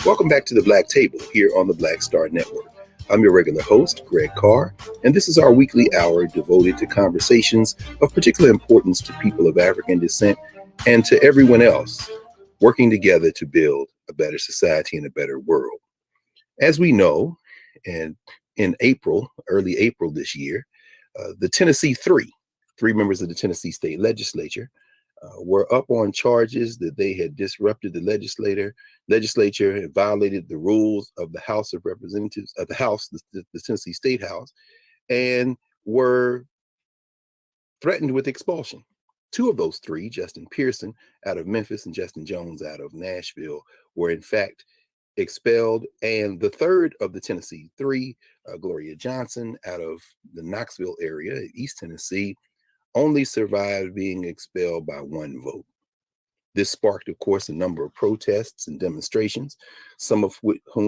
Welcome back to the Black Table here on the Black Star Network. I'm your regular host, Greg Carr, and this is our weekly hour devoted to conversations of particular importance to people of African descent and to everyone else working together to build a better society and a better world. As we know, and in April, early April this year, the Tennessee three members of the Tennessee State Legislature were up on charges that they had disrupted the legislature and violated the rules of the House of Representatives, of the House, the Tennessee State House, and were threatened with expulsion. Two of those three, Justin Pearson out of Memphis and Justin Jones out of Nashville, were in fact expelled. And the third of the Tennessee three, Gloria Johnson out of the Knoxville area, East Tennessee, only survived being expelled by one vote. This sparked, of course, a number of protests and demonstrations, some of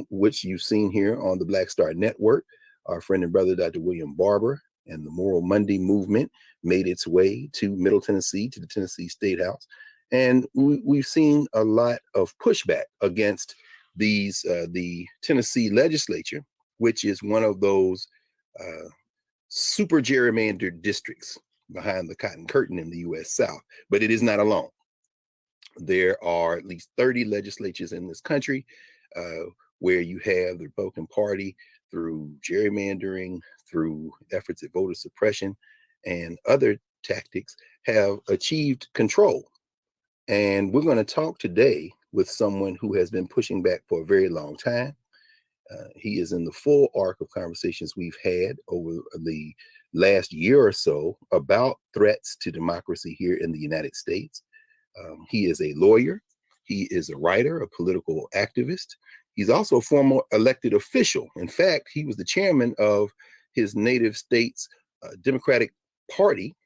which you've seen here on the Black Star Network. Our friend and brother, Dr. William Barber, and the Moral Monday movement made its way to Middle Tennessee, to the Tennessee State House. And we've seen a lot of pushback against these, the Tennessee legislature, which is one of those super gerrymandered districts behind the Cotton Curtain in the U.S. South. But it is not alone. There are at least 30 legislatures in this country where you have the Republican Party, through gerrymandering, through efforts at voter suppression and other tactics, have achieved control. And we're going to talk today with someone who has been pushing back for a very long time. He is in the full arc of conversations we've had over the last year or so about threats to democracy here in the United States. He is a lawyer. He is a writer, a political activist. He's also a former elected official. In fact, he was the chairman of his native state's Democratic Party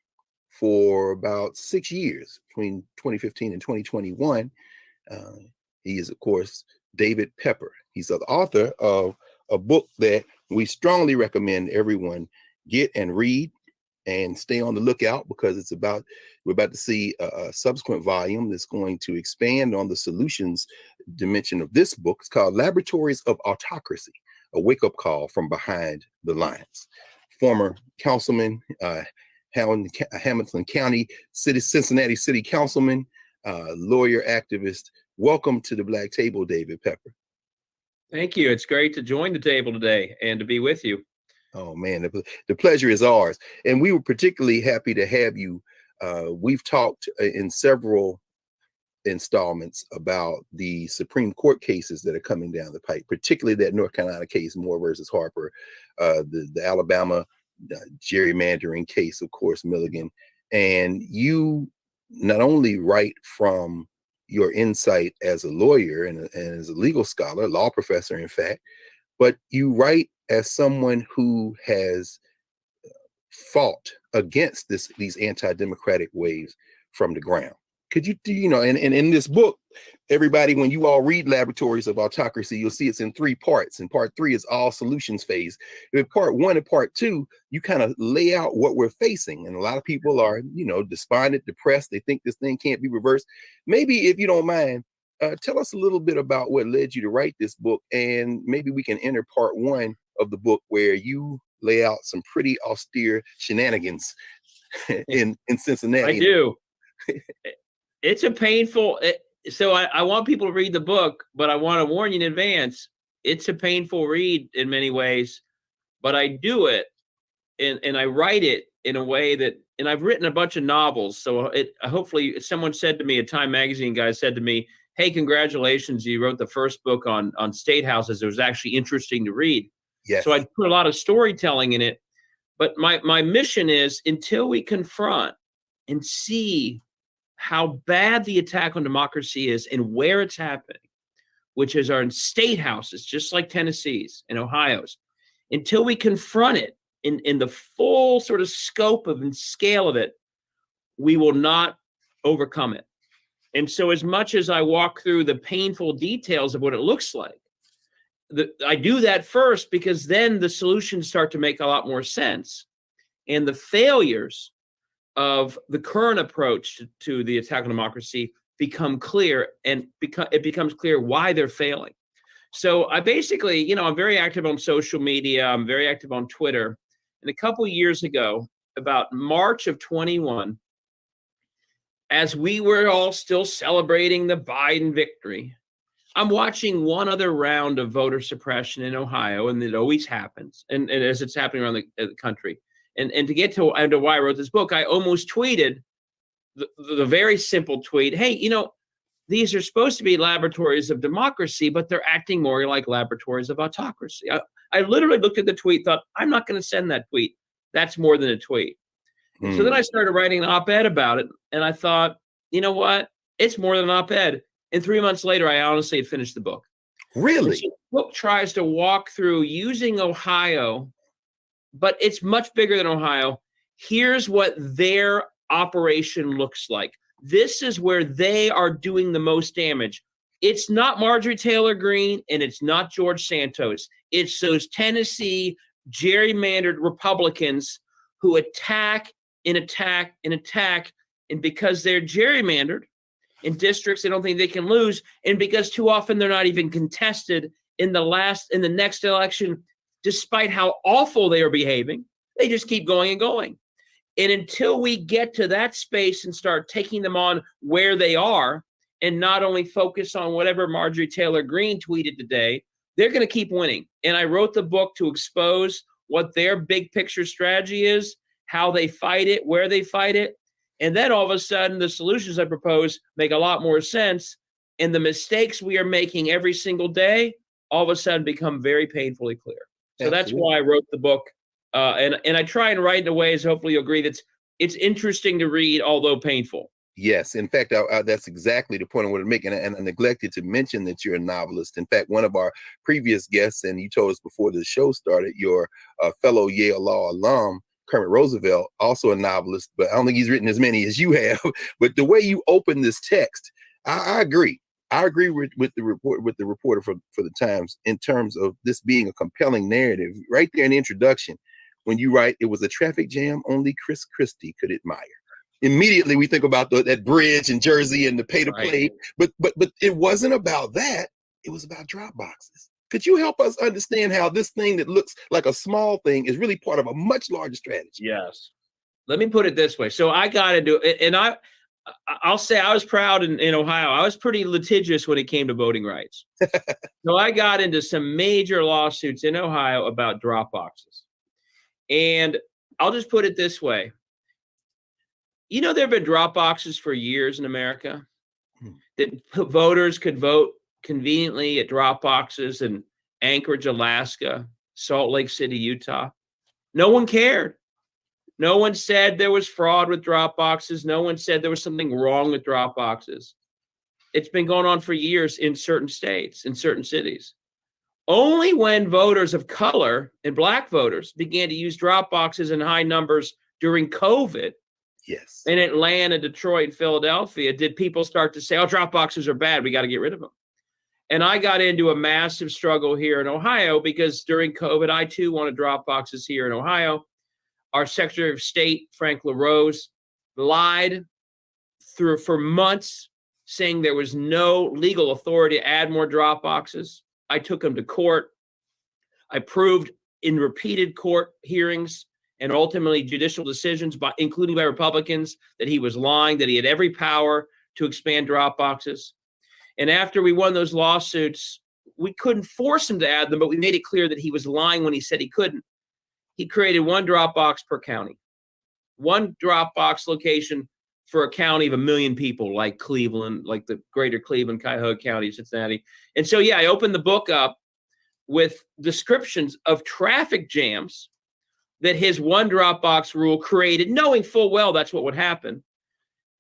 for about 6 years, between 2015 and 2021. He is, of course, David Pepper. He's the author of a book that we strongly recommend everyone get and read, and stay on the lookout, because we're about to see a subsequent volume that's going to expand on the solutions dimension of this book. It's called Laboratories of Autocracy, a wake-up call from behind the lines. Former councilman, Hamilton County, Cincinnati City Councilman, lawyer, activist. Welcome to the Black Table, David Pepper. Thank you. It's great to join the table today and to be with you. Oh man, the pleasure is ours. And we were particularly happy to have you. We've talked in several installments about the Supreme Court cases that are coming down the pike, particularly that North Carolina case, Moore versus Harper, the Alabama gerrymandering case, of course, Milligan. And you not only write from your insight as a lawyer and as a legal scholar, law professor, in fact, but you write as someone who has fought against these anti-democratic waves from the ground. Could you, and in this book, everybody, when you all read Laboratories of Autocracy, you'll see it's in 3 parts. And part 3 is all solutions phase. In part 1 and part 2, you kind of lay out what we're facing. And a lot of people are, despondent, depressed. They think this thing can't be reversed. Maybe, if you don't mind, tell us a little bit about what led you to write this book, and maybe we can enter part 1 of the book, where you lay out some pretty austere shenanigans in Cincinnati. I do. It's a painful, so I want people to read the book, but I want to warn you in advance, it's a painful read in many ways, but I do it, and I write it in a way that, and I've written a bunch of novels, so hopefully someone said to me, a Time magazine guy said to me, hey, congratulations, you wrote the first book on statehouses. It was actually interesting to read. Yes. So I put a lot of storytelling in it, but my mission is, until we confront and see how bad the attack on democracy is and where it's happening, which is our state houses, just like Tennessee's and Ohio's, until we confront it in the full sort of scope of and scale of it, we will not overcome it. And so as much as I walk through the painful details of what it looks like, I do that first, because then the solutions start to make a lot more sense. And the failures of the current approach to the attack on democracy become clear, and it becomes clear why they're failing. So I basically, I'm very active on social media. I'm very active on Twitter. And a couple of years ago, about March of 21, as we were all still celebrating the Biden victory, I'm watching one other round of voter suppression in Ohio, and it always happens, and as it's happening around the country. And to get to why I wrote this book, I almost tweeted the very simple tweet, hey, these are supposed to be laboratories of democracy, but they're acting more like laboratories of autocracy. I literally looked at the tweet, thought, I'm not going to send that tweet. That's more than a tweet. So then I started writing an op-ed about it, and I thought, you know what? It's more than an op-ed. And 3 months later, I honestly had finished the book. Really? So the book tries to walk through using Ohio, but it's much bigger than Ohio. Here's what their operation looks like. This is where they are doing the most damage. It's not Marjorie Taylor Greene, and it's not George Santos. It's those Tennessee gerrymandered Republicans who attack and attack and attack. And because they're gerrymandered in districts they don't think they can lose, and because too often they're not even contested in the next election, despite how awful they are behaving, they just keep going and going. And until we get to that space and start taking them on where they are, and not only focus on whatever Marjorie Taylor Greene tweeted today, they're going to keep winning. And I wrote the book to expose what their big picture strategy is, how they fight it, where they fight it. And then all of a sudden, the solutions I propose make a lot more sense. And the mistakes we are making every single day, all of a sudden become very painfully clear. So that's why I wrote the book. And I try and write in a way, as hopefully you'll agree, it's interesting to read, although painful. Yes, in fact, that's exactly the point I wanted to make. And I neglected to mention that you're a novelist. In fact, one of our previous guests, and you told us before the show started, your fellow Yale Law alum, Kermit Roosevelt, also a novelist, but I don't think he's written as many as you have. But the way you open this text, I agree. I agree with the reporter for the Times in terms of this being a compelling narrative. Right there in the introduction, when you write, it was a traffic jam only Chris Christie could admire. Immediately we think about that bridge in Jersey and the pay to play, but it wasn't about that. It was about drop boxes. Could you help us understand how this thing that looks like a small thing is really part of a much larger strategy? Yes. Let me put it this way. So I got into it, and I'll say I was proud in Ohio. I was pretty litigious when it came to voting rights. So I got into some major lawsuits in Ohio about drop boxes. And I'll just put it this way. There have been drop boxes for years in America that voters could vote conveniently at drop boxes in Anchorage, Alaska, Salt Lake City, Utah. No one cared. No one said there was fraud with drop boxes. No one said there was something wrong with drop boxes. It's been going on for years in certain states, in certain cities. Only when voters of color and Black voters began to use drop boxes in high numbers during COVID, yes, in Atlanta, Detroit, and Philadelphia, did people start to say, oh, drop boxes are bad, we got to get rid of them. And I got into a massive struggle here in Ohio because during COVID, I too wanted drop boxes here in Ohio. Our Secretary of State, Frank LaRose, lied for months, saying there was no legal authority to add more drop boxes. I took him to court. I proved in repeated court hearings and ultimately judicial decisions, including by Republicans, that he was lying, that he had every power to expand drop boxes. And after we won those lawsuits, we couldn't force him to add them, but we made it clear that he was lying when he said he couldn't. He created one drop box per county, one drop box location for a county of 1 million people, like Cleveland, like the greater Cleveland, Cuyahoga County, Cincinnati. And so, I opened the book up with descriptions of traffic jams that his one drop box rule created, knowing full well that's what would happen.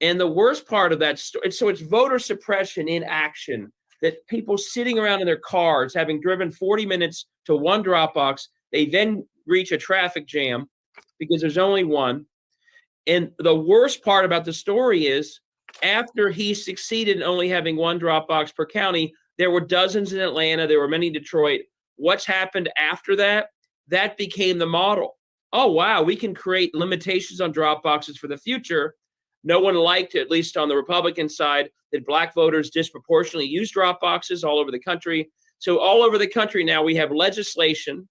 And the worst part of that story, so it's voter suppression in action, that people sitting around in their cars, having driven 40 minutes to one drop box, they then reach a traffic jam because there's only one. And the worst part about the story is after he succeeded in only having one drop box per county, there were dozens in Atlanta, there were many in Detroit. What's happened after that? That became the model. Oh, wow, we can create limitations on drop boxes for the future. No one liked, at least on the Republican side, that Black voters disproportionately use drop boxes all over the country. So all over the country now we have legislation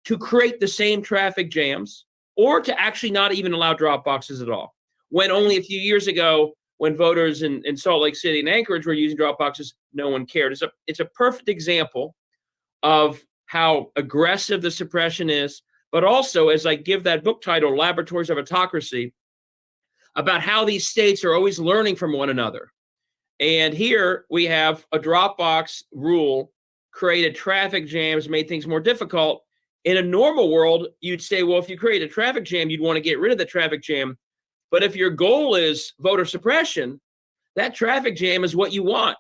to create the same traffic jams or to actually not even allow drop boxes at all. When only a few years ago, when voters in Salt Lake City and Anchorage were using drop boxes, no one cared. It's a perfect example of how aggressive the suppression is, but also, as I give that book title, Laboratories of Autocracy, about how these states are always learning from one another. And here we have a drop box rule created traffic jams, made things more difficult. In a normal world, you'd say, well, if you create a traffic jam, you'd want to get rid of the traffic jam. But if your goal is voter suppression, that traffic jam is what you want.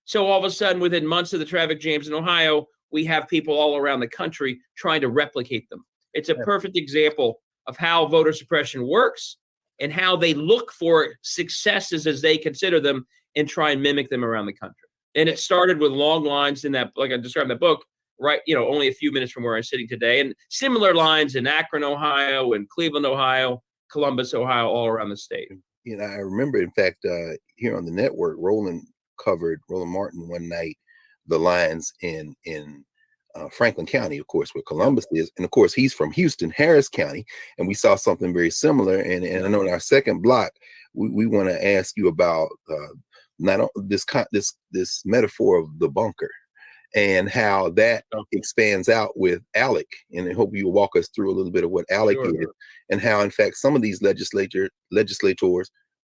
So all of a sudden, within months of the traffic jams in Ohio, we have people all around the country trying to replicate them. It's a perfect example of how voter suppression works and how they look for successes as they consider them and try and mimic them around the country. And it started with long lines in that, like I described in the book, right, only a few minutes from where I'm sitting today, and similar lines in Akron, Ohio, and Cleveland, Ohio, Columbus, Ohio, all around the state. I remember, in fact, here on the network, Roland Martin one night, the lines in Franklin County, of course, where Columbus is. And of course, he's from Houston, Harris County. And we saw something very similar. And I know in our second block, we want to ask you about not this metaphor of the bunker and how that expands out with ALEC. And I hope you will walk us through a little bit of what ALEC is and how, in fact, some of these legislators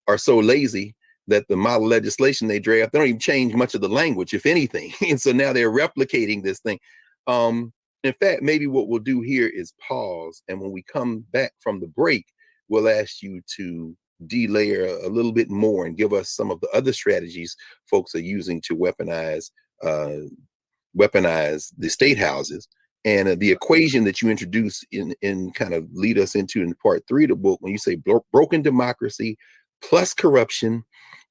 are so lazy that the model legislation they draft, they don't even change much of the language, if anything. And so now they're replicating this thing. In fact, maybe what we'll do here is pause. And when we come back from the break, we'll ask you to delayer a little bit more and give us some of the other strategies folks are using to weaponize the state houses, and the equation that you introduce in kind of lead us into in part 3 of the book, when you say broken democracy plus corruption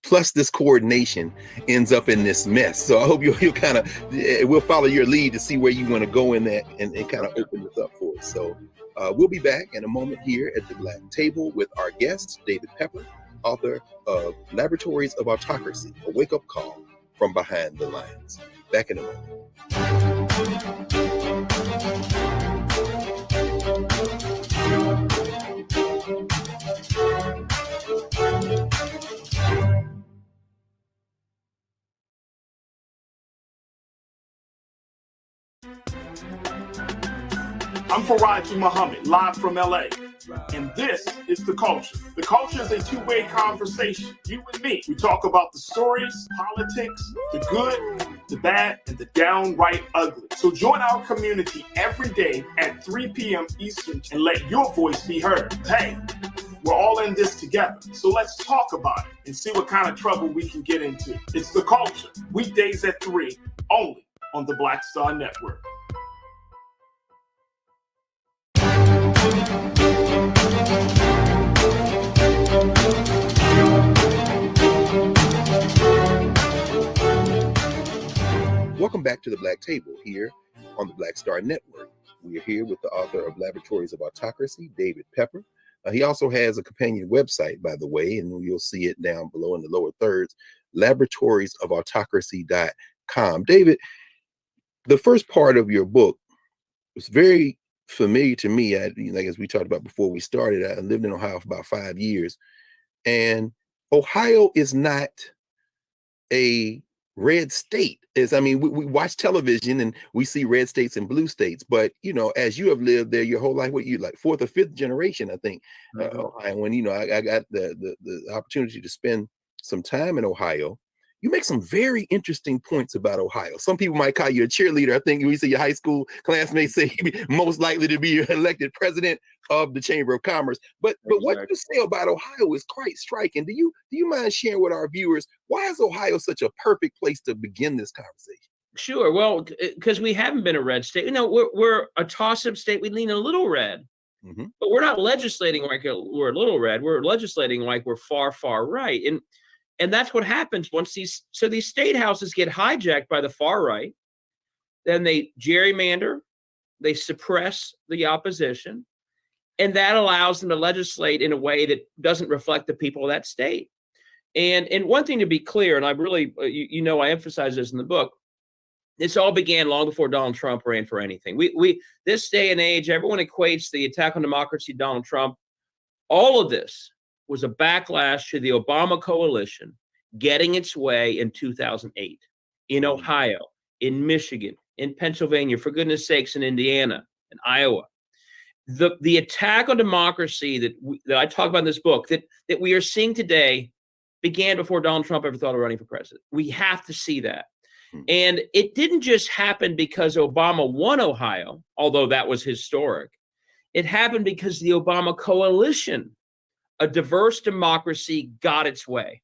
plus this coordination ends up in this mess. So I hope you'll kind of, we'll follow your lead to see where you want to go in that and kind of open this up for us. So we'll be back in a moment here at the Black Table with our guest, David Pepper, author of Laboratories of Autocracy, a wake-up call from behind the lines. Back in a moment. I'm Faraji Muhammad, live from LA. And this is The Culture. The Culture is a two-way conversation. You and me. We talk about the stories, politics, the good, the bad, and the downright ugly. So join our community every day at 3 p.m. Eastern and let your voice be heard. Hey, we're all in this together. So let's talk about it and see what kind of trouble we can get into. It's The Culture, weekdays at 3, only on the Black Star Network. Welcome back to the Black Table here on the Black Star Network. We are here with the author of Laboratories of Autocracy, David Pepper. He also has a companion website, by the way, and you'll see it down below in the lower thirds, laboratoriesofautocracy.com. David, the first part of your book was very familiar to me. Like as we talked about before we started, I lived in Ohio for about 5 years, and Ohio is not a red state. We watch television and we see red states and blue states, but as you have lived there your whole life, what you like fourth or fifth generation, I think. Ohio, when I got the opportunity to spend some time in Ohio, you make some very interesting points about Ohio. Some people might call you a cheerleader. I think we see your high school classmates say most likely to be elected president of the Chamber of Commerce. But what you say about Ohio is quite striking. Do you mind sharing with our viewers, why is Ohio such a perfect place to begin this conversation? Sure. Well, because we haven't been a red state. We're a toss-up state. We lean a little red, but we're not legislating like we're a little red. We're legislating like we're far, far right. And that's what happens once these state houses get hijacked by the far right. Then they gerrymander, they suppress the opposition, and that allows them to legislate in a way that doesn't reflect the people of that state. And one thing to be clear, and I really, I emphasize this in the book, this all began long before Donald Trump ran for anything. We this day and age, everyone equates the attack on democracy, Donald Trump. All of this was a backlash to the Obama coalition getting its way in 2008 in Ohio, in Michigan, in Pennsylvania, for goodness sakes, in Indiana, and Iowa. The attack on democracy that I talk about in this book that we are seeing today began before Donald Trump ever thought of running for president. We have to see that. And it didn't just happen because Obama won Ohio, although that was historic. It happened because the Obama coalition, a diverse democracy, got its way.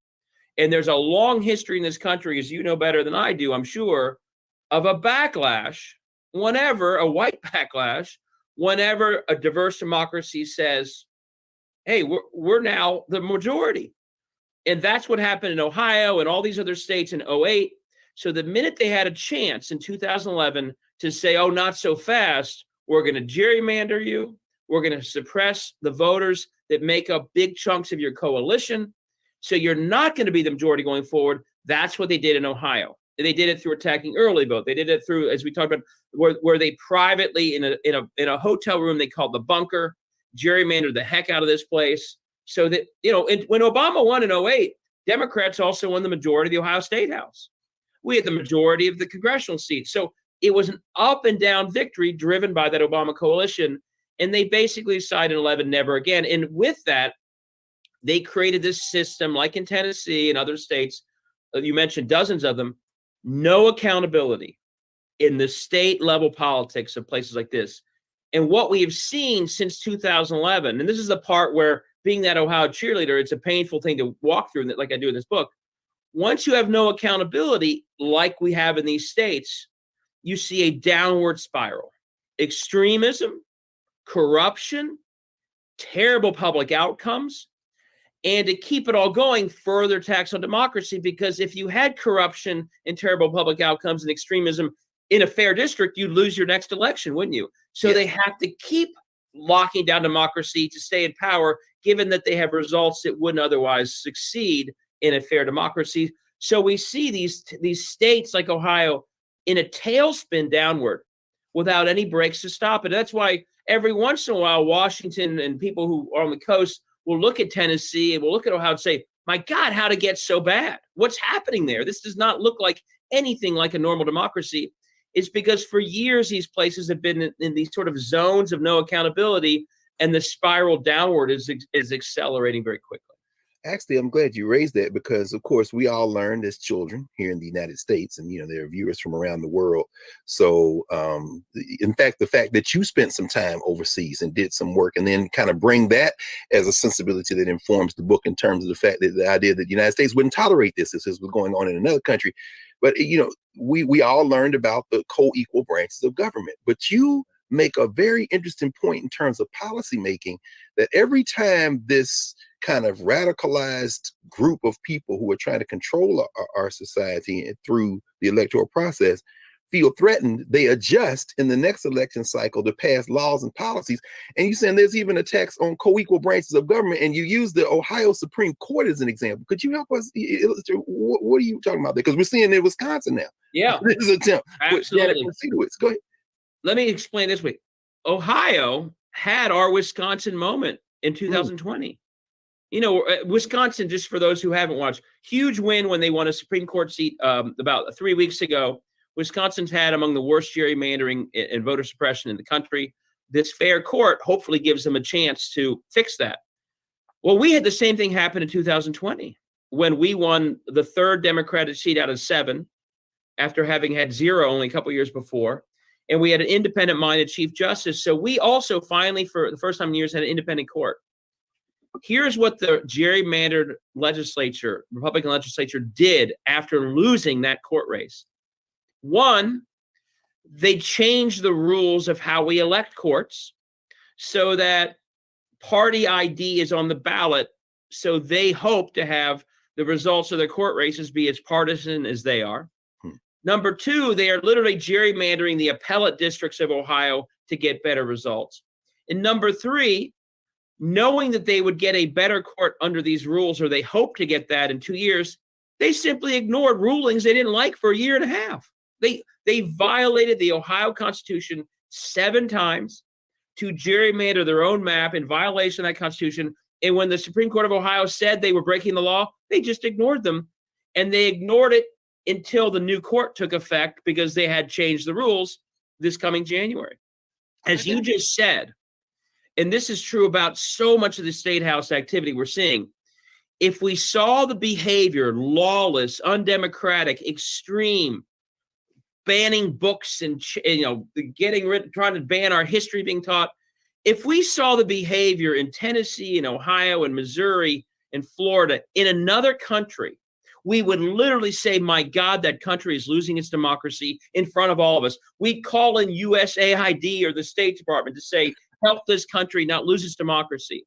And there's a long history in this country, as you know better than I do, I'm sure, of a backlash whenever a diverse democracy says, hey, we're now the majority. And that's what happened in Ohio and all these other states in 2008. So the minute they had a chance in 2011 to say, oh, not so fast. We're going to gerrymander you. We're going to suppress the voters that make up big chunks of your coalition. So you're not going to be the majority going forward. That's what they did in Ohio. They did it through attacking early vote. They did it through, as we talked about, where they privately in a hotel room they called the bunker, gerrymandered the heck out of this place. So that, when Obama won in 2008, Democrats also won the majority of the Ohio State House. We had the majority of the congressional seats. So it was an up and down victory driven by that Obama coalition. And they basically decided in 2011, never again. And with that, they created this system like in Tennessee and other states. You mentioned dozens of them. No accountability in the state level politics of places like this. And what we have seen since 2011, and this is the part where being that Ohio cheerleader, it's a painful thing to walk through, like I do in this book. Once you have no accountability, like we have in these states, you see a downward spiral. Extremism, corruption, terrible public outcomes, and to keep it all going, further attacks on democracy, because if you had corruption and terrible public outcomes and extremism in a fair district, you'd lose your next election, wouldn't you? So They have to keep locking down democracy to stay in power, given that they have results that wouldn't otherwise succeed in a fair democracy. So we see these states like Ohio in a tailspin downward without any brakes to stop it. That's why every once in a while, Washington and people who are on the coast will look at Tennessee and will look at Ohio and say, my God, how'd it get so bad? What's happening there? This does not look like anything like a normal democracy. It's because for years, these places have been in these sort of zones of no accountability, and the spiral downward is accelerating very quickly. Actually, I'm glad you raised that because, of course, we all learned as children here in the United States, and, there are viewers from around the world. So, in fact, the fact that you spent some time overseas and did some work and then kind of bring that as a sensibility that informs the book in terms of the fact that the idea that the United States wouldn't tolerate this if this was going on in another country. But, we all learned about the co-equal branches of government. But you make a very interesting point in terms of policy making, that every time this kind of radicalized group of people who are trying to control our society through the electoral process feel threatened, they adjust in the next election cycle to pass laws and policies. And you're saying there's even attacks on co-equal branches of government, and you use the Ohio Supreme Court as an example. Could you help us illustrate what are you talking about there? Because we're seeing in Wisconsin now. Yeah, this is an attempt. Absolutely. Go ahead. Let me explain this way. Ohio had our Wisconsin moment in 2020. Wisconsin, just for those who haven't watched, huge win when they won a Supreme Court seat about 3 weeks ago. Wisconsin's had among the worst gerrymandering and voter suppression in the country. This fair court hopefully gives them a chance to fix that. Well, we had the same thing happen in 2020 when we won the third Democratic seat out of 7 after having had 0 only a couple years before. And we had an independent-minded Chief Justice. So we also finally, for the first time in years, had an independent court. Here's what the gerrymandered legislature, Republican legislature, did after losing that court race. One, they changed the rules of how we elect courts so that party ID is on the ballot. So they hope to have the results of their court races be as partisan as they are. Number 2, they are literally gerrymandering the appellate districts of Ohio to get better results. And number 3, knowing that they would get a better court under these rules, or they hope to get that in 2 years, they simply ignored rulings they didn't like for a year and a half. They violated the Ohio Constitution 7 times to gerrymander their own map in violation of that Constitution. And when the Supreme Court of Ohio said they were breaking the law, they just ignored them. And they ignored it until the new court took effect because they had changed the rules this coming January. As you just said, and this is true about so much of the state house activity we're seeing, if we saw the behavior, lawless, undemocratic, extreme, banning books and trying to ban our history being taught, if we saw the behavior in Tennessee and Ohio and Missouri and Florida in another country, we would literally say, my God, that country is losing its democracy in front of all of us. We'd call in USAID or the State Department to say, help this country not lose its democracy.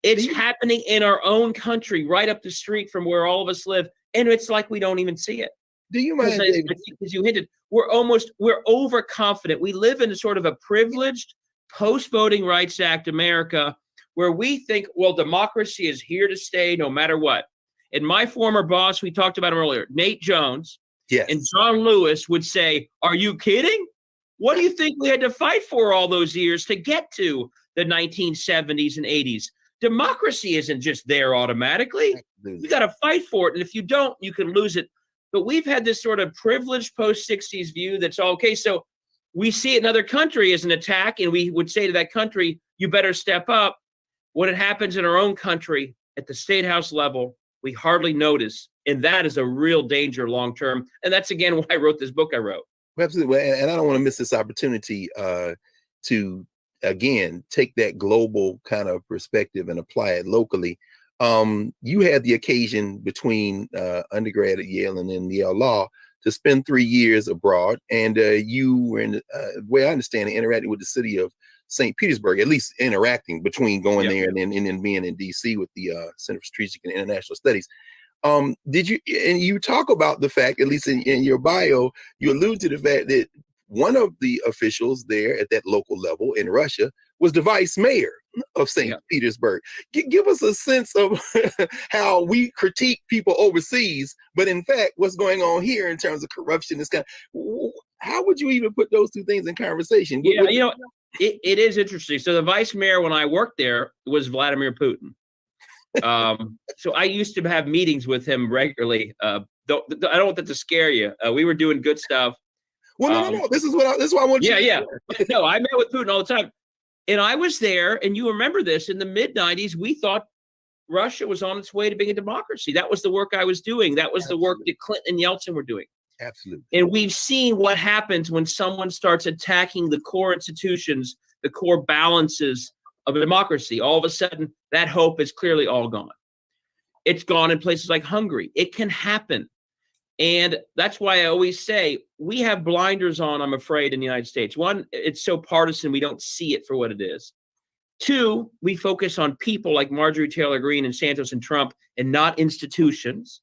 It's happening in our own country, right up the street from where all of us live. And it's like we don't even see it. Do you mind, David? Because you hinted, we're overconfident. We live in sort of a privileged post-Voting Rights Act America where we think, well, democracy is here to stay no matter what. And my former boss, we talked about him earlier, Nate Jones, Yes. and John Lewis would say, are you kidding? What do you think we had to fight for all those years to get to the 1970s and 80s? Democracy isn't just there automatically. Absolutely. You got to fight for it. And if you don't, you can lose it. But we've had this sort of privileged post-60s view that's all okay. So we see it in other country as an attack, and we would say to that country, you better step up. When it happens in our own country at the state house level, we hardly notice. And that is a real danger long term. And that's, again, why I wrote this book I wrote. Absolutely. And I don't want to miss this opportunity to, again, take that global kind of perspective and apply it locally. You had the occasion between undergrad at Yale and then Yale Law to spend 3 years abroad. And you were, in the way I understand it, interacting with the city of St. Petersburg, at least interacting between going there and then being in DC with the Center for Strategic and International Studies. Did you, and you talk about the fact, at least in your bio, you allude to the fact that one of the officials there at that local level in Russia was the vice mayor of St. Petersburg. Give us a sense of how we critique people overseas, but in fact, what's going on here in terms of corruption, this kind of, how would you even put those two things in conversation? Yeah, it is interesting. So the vice mayor, when I worked there, was Vladimir Putin. So I used to have meetings with him regularly. I don't want that to scare you. We were doing good stuff. Well, no. This is why I want you. Yeah. No, I met with Putin all the time. And I was there, and you remember this, in the mid-90s, we thought Russia was on its way to being a democracy. That was the work I was doing. That was the work that Clinton and Yeltsin were doing. Absolutely. And we've seen what happens when someone starts attacking the core institutions, the core balances of a democracy. All of a sudden, that hope is clearly all gone. It's gone in places like Hungary. It can happen. And that's why I always say we have blinders on, I'm afraid, in the United States. One, it's so partisan, we don't see it for what it is. Two, we focus on people like Marjorie Taylor Greene and Santos and Trump and not institutions.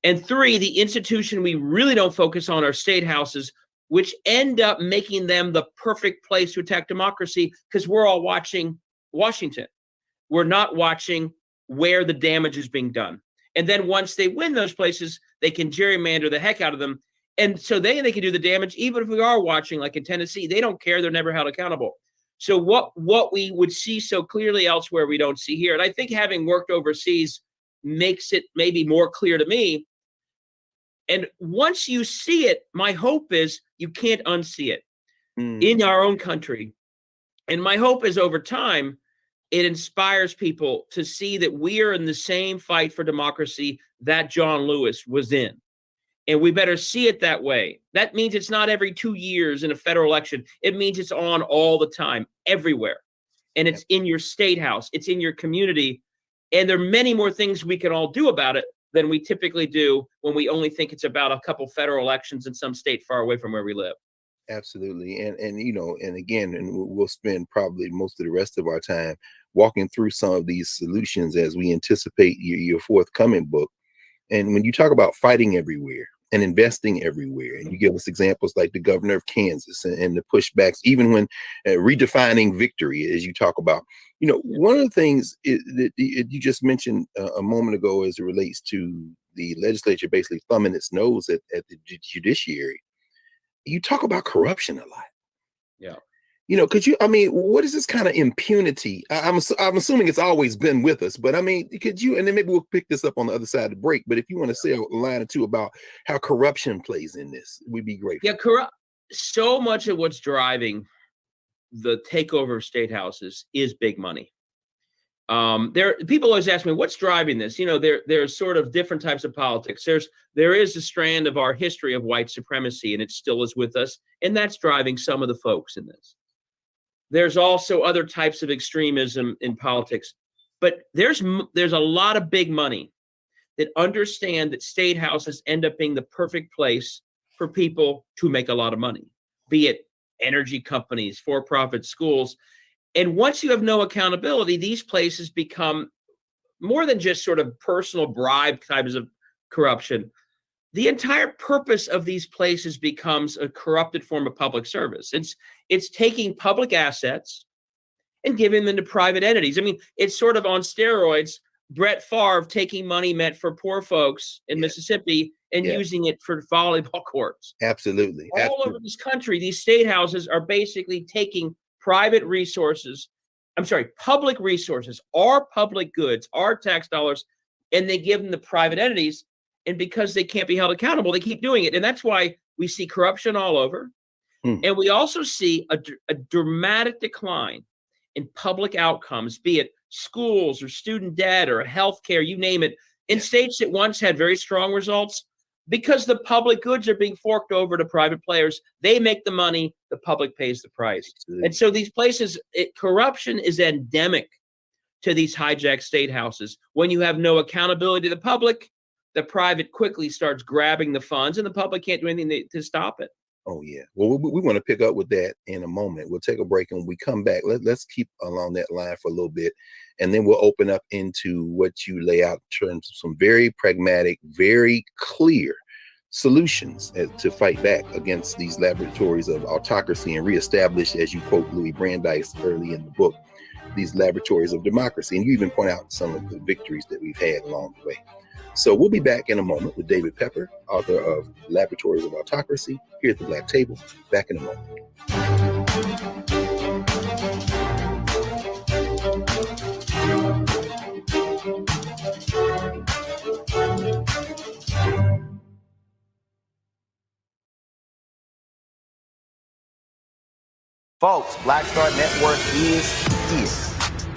And three, the institution we really don't focus on are state houses, which end up making them the perfect place to attack democracy because we're all watching Washington. We're not watching where the damage is being done. And then once they win those places, they can gerrymander the heck out of them. And so they can do the damage, even if we are watching, like in Tennessee, they don't care. They're never held accountable. So what we would see so clearly elsewhere, we don't see here. And I think having worked overseas makes it maybe more clear to me. And once you see it, my hope is you can't unsee it in our own country. And my hope is over time, it inspires people to see that we are in the same fight for democracy that John Lewis was in. And we better see it that way. That means it's not every 2 years in a federal election. It means it's on all the time, everywhere. And it's in your state house. It's in your community. And there are many more things we can all do about it than we typically do when we only think it's about a couple federal elections in some state far away from where we live. Absolutely. And again, we'll spend probably most of the rest of our time walking through some of these solutions as we anticipate your forthcoming book. And when you talk about fighting everywhere and investing everywhere, and you give us examples like the governor of Kansas and the pushbacks, even when redefining victory, as you talk about, one of the things that you just mentioned a moment ago as it relates to the legislature basically thumbing its nose at the judiciary. You talk about corruption a lot. Yeah. What is this kind of impunity? I'm assuming it's always been with us, but could you, and then maybe we'll pick this up on the other side of the break, but if you want to say a line or two about how corruption plays in this, we'd be grateful. Yeah, so much of what's driving the takeover of state houses is big money. People always ask me, what's driving this? There's sort of different types of politics. There is a strand of our history of white supremacy, and it still is with us, and that's driving some of the folks in this. There's also other types of extremism in politics, but there's a lot of big money that understand that state houses end up being the perfect place for people to make a lot of money, be it energy companies, for-profit schools. And once you have no accountability, these places become more than just sort of personal bribe types of corruption. the entire purpose of these places becomes a corrupted form of public service. It's taking public assets and giving them to private entities. I mean, it's sort of on steroids. Brett Favre taking money meant for poor folks in Mississippi and using it for volleyball courts. Absolutely. All over this country, these state houses are basically taking private resources, public resources, our public goods, our tax dollars, and they give them to private entities. And because they can't be held accountable, they keep doing it. And that's why we see corruption all over. And we also see a dramatic decline in public outcomes, be it schools or student debt or healthcare, you name it, in states that once had very strong results. Because the public goods are being forked over to private players, they make the money, the public pays the price. And so these places, corruption is endemic to these hijacked state houses. When you have no accountability to the public, the private quickly starts grabbing the funds and the public can't do anything to stop it. Oh, yeah. Well, we want to pick up with that in a moment. We'll take a break, and when we come back, let's keep along that line for a little bit, and then we'll open up into what you lay out in terms of some very pragmatic, very clear solutions to fight back against these laboratories of autocracy and reestablish, as you quote Louis Brandeis early in the book, these laboratories of democracy. And you even point out some of the victories that we've had along the way. So we'll be back in a moment with David Pepper, author of Laboratories of Autocracy, here at the Black Table. Back in a moment. Folks, Black Star Network is here.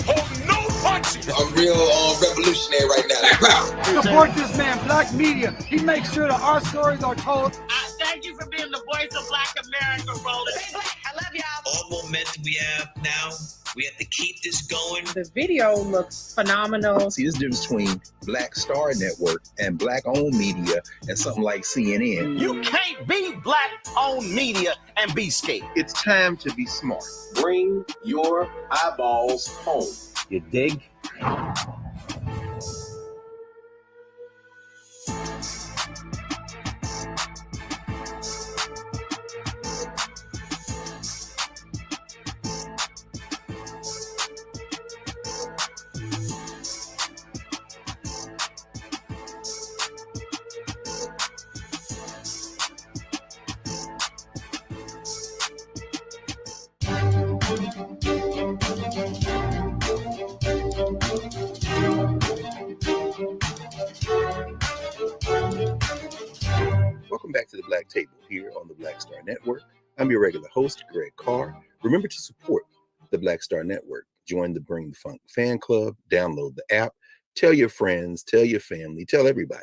Oh, no punches! I'm real revolutionary right now. Support this man, Black Media. He makes sure that our stories are told. Thank you for being the voice of Black America, Roland. I love y'all. All momentum we have now, we have to keep this going. The video looks phenomenal. See, this difference between Black Star Network and Black-owned media and something like CNN. You can't be Black-owned media and be scared. It's time to be smart. Bring your eyeballs home. You dig? Welcome back to the Black Table here on the Black Star Network. I'm your regular host, Greg Carr. Remember to support the Black Star Network. Join the Bring the Funk fan club, download the app, tell your friends, tell your family, tell everybody.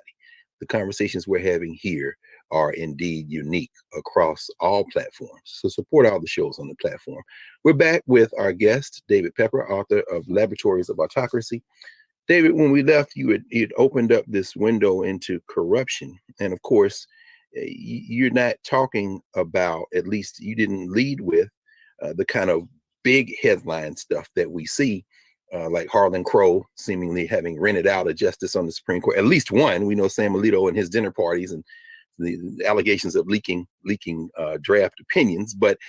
The conversations we're having here are indeed unique across all platforms. So support all the shows on the platform. We're back with our guest, David Pepper, author of Laboratories of Autocracy. David, when we left, you had opened up this window into corruption. And of course, you're not talking about, at least you didn't lead with the kind of big headline stuff that we see, like Harlan Crow seemingly having rented out a justice on the Supreme Court, at least one. We know Sam Alito and his dinner parties and the allegations of leaking draft opinions, but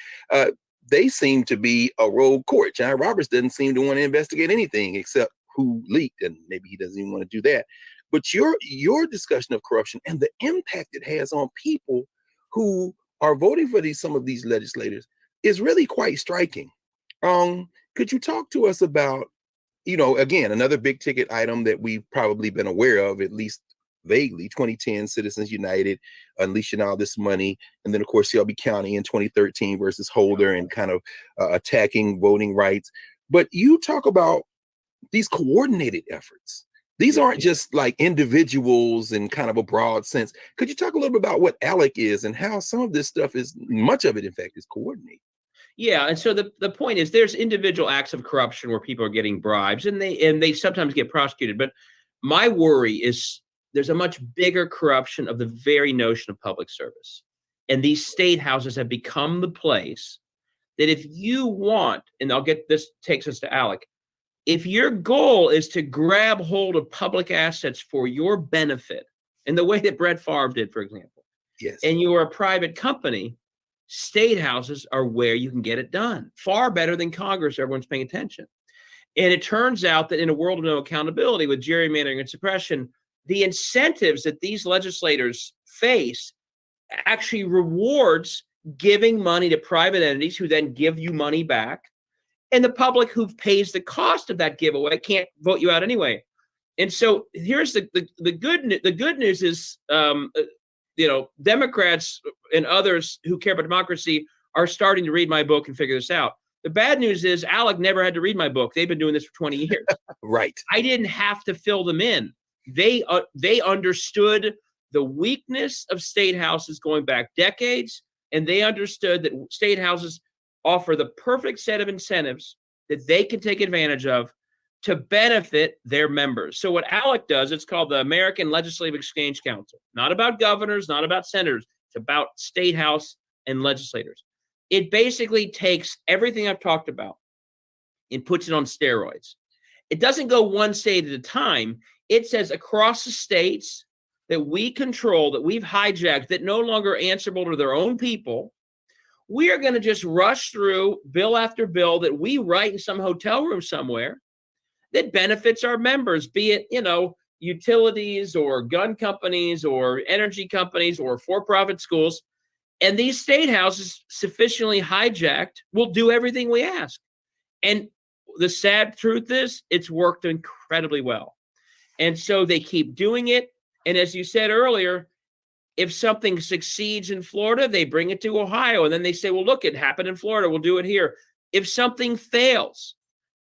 they seem to be a rogue court. John Roberts doesn't seem to want to investigate anything except who leaked, and maybe he doesn't even want to do that. But your discussion of corruption and the impact it has on people who are voting for some of these legislators is really quite striking. Could you talk to us about, again, another big ticket item that we've probably been aware of, at least vaguely, 2010 Citizens United unleashing all this money, and then of course Shelby County in 2013 versus Holder and kind of attacking voting rights. But you talk about these coordinated efforts. These aren't just like individuals in kind of a broad sense. Could you talk a little bit about what ALEC is and how some of this stuff is, much of it, in fact, is coordinated? Yeah, and so the point is there's individual acts of corruption where people are getting bribes and they sometimes get prosecuted. But my worry is there's a much bigger corruption of the very notion of public service. And these state houses have become the place that if you want, and this takes us to ALEC, if your goal is to grab hold of public assets for your benefit, in the way that Brett Favre did, for example, Yes. and you are a private company, state houses are where you can get it done. Far better than Congress. Everyone's paying attention. And it turns out that in a world of no accountability with gerrymandering and suppression, the incentives that these legislators face actually rewards giving money to private entities who then give you money back. And the public who pays the cost of that giveaway can't vote you out anyway. And so here's the good news is, Democrats and others who care about democracy are starting to read my book and figure this out. The bad news is ALEC never had to read my book. They've been doing this for 20 years. Right. I didn't have to fill them in. They understood the weakness of state houses going back decades, and they understood that state houses offer the perfect set of incentives that they can take advantage of to benefit their members. So what ALEC does, it's called the American Legislative Exchange Council. Not about governors, not about senators. It's about state house and legislators. It basically takes everything I've talked about and puts it on steroids. It doesn't go one state at a time. It says across the states that we control, that we've hijacked, that no longer answerable to their own people, we are going to just rush through bill after bill that we write in some hotel room somewhere that benefits our members, be it, utilities or gun companies or energy companies or for-profit schools. And these state houses, sufficiently hijacked, will do everything we ask. And the sad truth is, it's worked incredibly well. And so they keep doing it. And as you said earlier, if something succeeds in Florida, they bring it to Ohio. And then they say, well, look, it happened in Florida. We'll do it here. If something fails,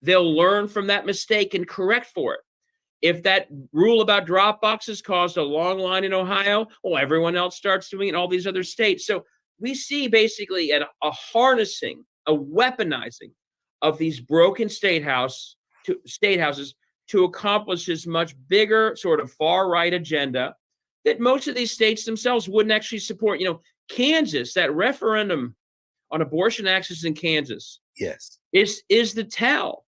they'll learn from that mistake and correct for it. If that rule about drop boxes caused a long line in Ohio, well, everyone else starts doing it in all these other states. So we see basically a harnessing, a weaponizing of these broken state houses to accomplish this much bigger sort of far-right agenda that most of these states themselves wouldn't actually support. Kansas, that referendum on abortion access in Kansas, yes, is the tell.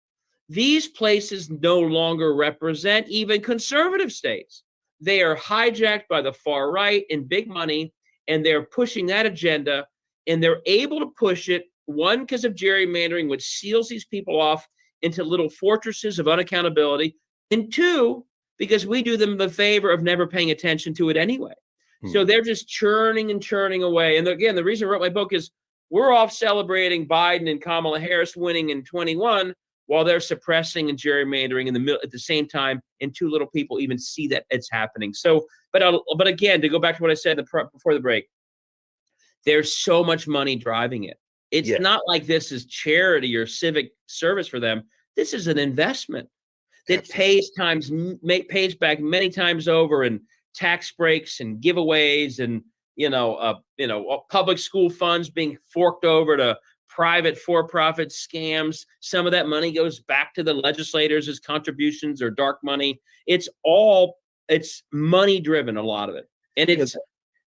These places no longer represent even conservative states. They are hijacked by the far right and big money, and they're pushing that agenda, and they're able to push it, one, because of gerrymandering, which seals these people off into little fortresses of unaccountability, and two, because we do them the favor of never paying attention to it anyway. So they're just churning and churning away. And again, the reason I wrote my book is we're off celebrating Biden and Kamala Harris winning in 21, while they're suppressing and gerrymandering in the middle at the same time, and too little people even see that it's happening. So, but again, to go back to what I said before the break, there's so much money driving it. It's not like this is charity or civic service for them. This is an investment that pays back many times over in tax breaks and giveaways and public school funds being forked over to private for-profit scams. Some of that money goes back to the legislators as contributions or dark money. It's money driven, a lot of it. And it's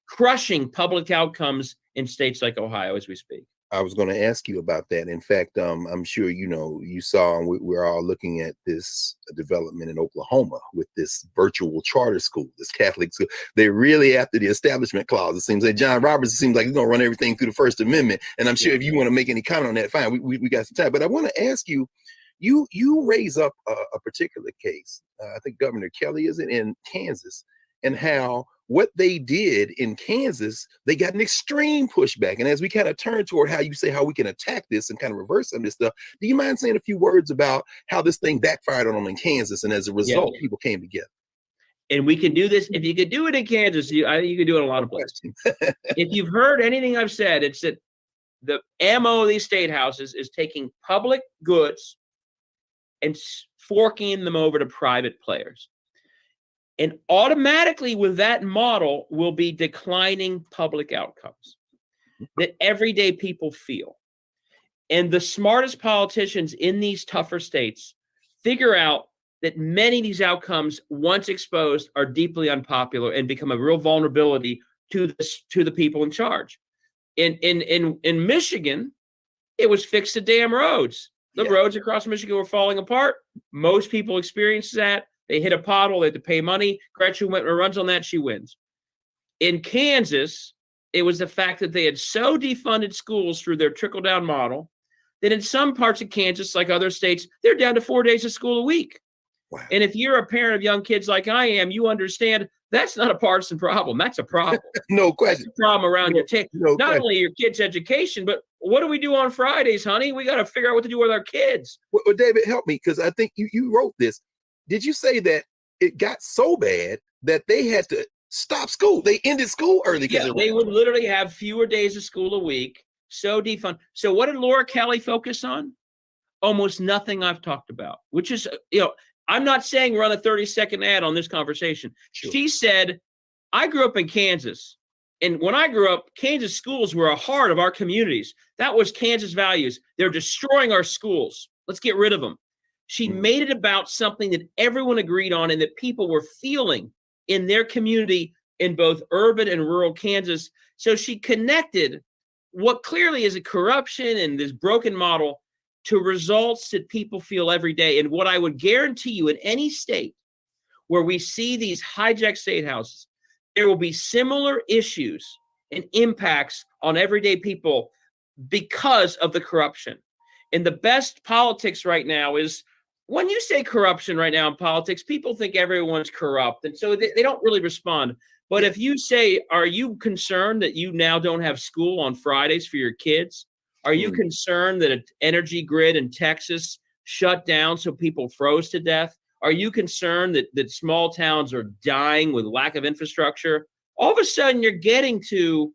crushing public outcomes in states like Ohio as we speak. I was going to ask you about that. In fact, I'm sure you saw, and we're all looking at this development in Oklahoma with this virtual charter school, this Catholic school. They're really after the establishment clause. It seems like John Roberts seems like he's going to run everything through the First Amendment. And I'm sure if you want to make any comment on that, fine. We got some time. But I want to ask you, you raise up a particular case. I think Governor Kelly is in Kansas, and how what they did in Kansas, they got an extreme pushback. And as we kind of turn toward how we can attack this and kind of reverse some of this stuff, do you mind saying a few words about how this thing backfired on them in Kansas, and as a result, people came together? And we can do this. If you could do it in Kansas, you could do it in a lot of places. If you've heard anything I've said, it's that the MO of these state houses is taking public goods and forking them over to private players. And automatically with that model will be declining public outcomes that everyday people feel. And the smartest politicians in these tougher states figure out that many of these outcomes, once exposed, are deeply unpopular and become a real vulnerability to the people in charge. In Michigan, it was fix the damn roads. The roads across Michigan were falling apart. Most people experienced that. They hit a pothole, they have to pay money. Gretchen Whitmer runs on that, she wins. In Kansas, it was the fact that they had so defunded schools through their trickle-down model that in some parts of Kansas, like other states, they're down to 4 days of school a week. Wow. And if you're a parent of young kids like I am, you understand that's not a partisan problem. That's a problem. No question. That's a problem around your table. No Not question. only your kids' education, but what do we do on Fridays, honey? We got to figure out what to do with our kids. Well, David, help me, because I think you wrote this. Did you say that it got so bad that they had to stop school? They ended school early. Yeah, they would literally have fewer days of school a week. So defund. So what did Laura Kelly focus on? Almost nothing I've talked about, which is, I'm not saying run a 30-second ad on this conversation. Sure. She said, I grew up in Kansas. And when I grew up, Kansas schools were a heart of our communities. That was Kansas values. They're destroying our schools. Let's get rid of them. She made it about something that everyone agreed on and that people were feeling in their community in both urban and rural Kansas. So she connected what clearly is a corruption and this broken model to results that people feel every day. And what I would guarantee you in any state where we see these hijacked state houses, there will be similar issues and impacts on everyday people because of the corruption. And the best politics right now is when you say corruption right now in politics, people think everyone's corrupt. And so they don't really respond. But if you say, are you concerned that you now don't have school on Fridays for your kids? Are you concerned that an energy grid in Texas shut down so people froze to death? Are you concerned that small towns are dying with lack of infrastructure? All of a sudden, you're getting to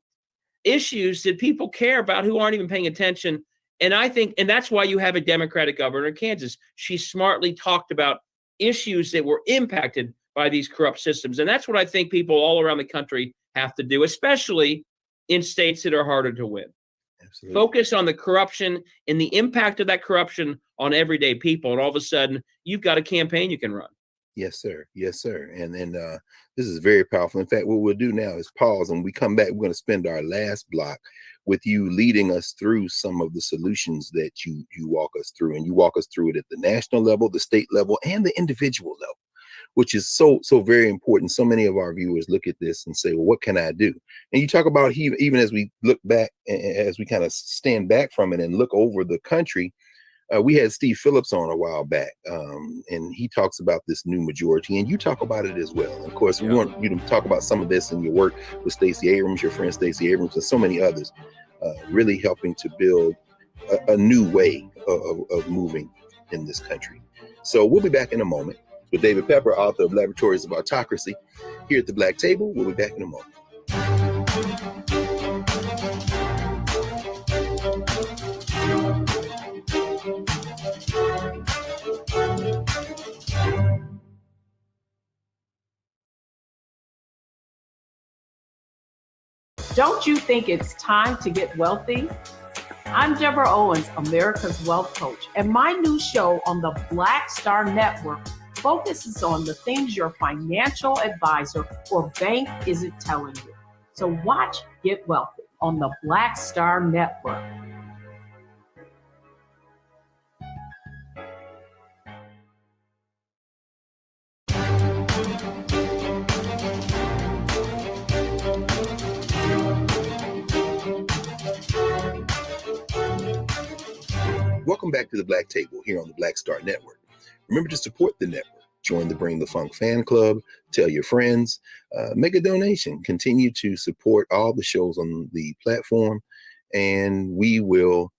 issues that people care about who aren't even paying attention. And I think, and that's why you have a Democratic governor in Kansas. She smartly talked about issues that were impacted by these corrupt systems. And that's what I think people all around the country have to do, especially in states that are harder to win. Absolutely. Focus on the corruption and the impact of that corruption on everyday people. And all of a sudden, you've got a campaign you can run. Yes, sir. Yes, sir. And then this is very powerful. In fact, what we'll do now is pause, and when we come back, we're going to spend our last block with you leading us through some of the solutions that you walk us through. And you walk us through it at the national level, the state level, and the individual level, which is so very important. So many of our viewers look at this and say, well, what can I do? And you talk about even as we look back, as we kind of stand back from it and look over the country, we had Steve Phillips on a while back, and he talks about this new majority, and you talk about it as well. And of course, we want you to talk about some of this in your work with Stacey Abrams, your friend Stacey Abrams, and so many others, really helping to build a new way of moving in this country. So we'll be back in a moment with David Pepper, author of Laboratories of Autocracy, here at the Black Table. We'll be back in a moment. Don't you think it's time to get wealthy? I'm Deborah Owens, America's Wealth Coach, and my new show on the Black Star Network focuses on the things your financial advisor or bank isn't telling you. So watch Get Wealthy on the Black Star Network. Welcome back to the Black Table here on the Black Star Network. Remember to support the network. Join the Bring the Funk fan club. Tell your friends. Make a donation. Continue to support all the shows on the platform, and we will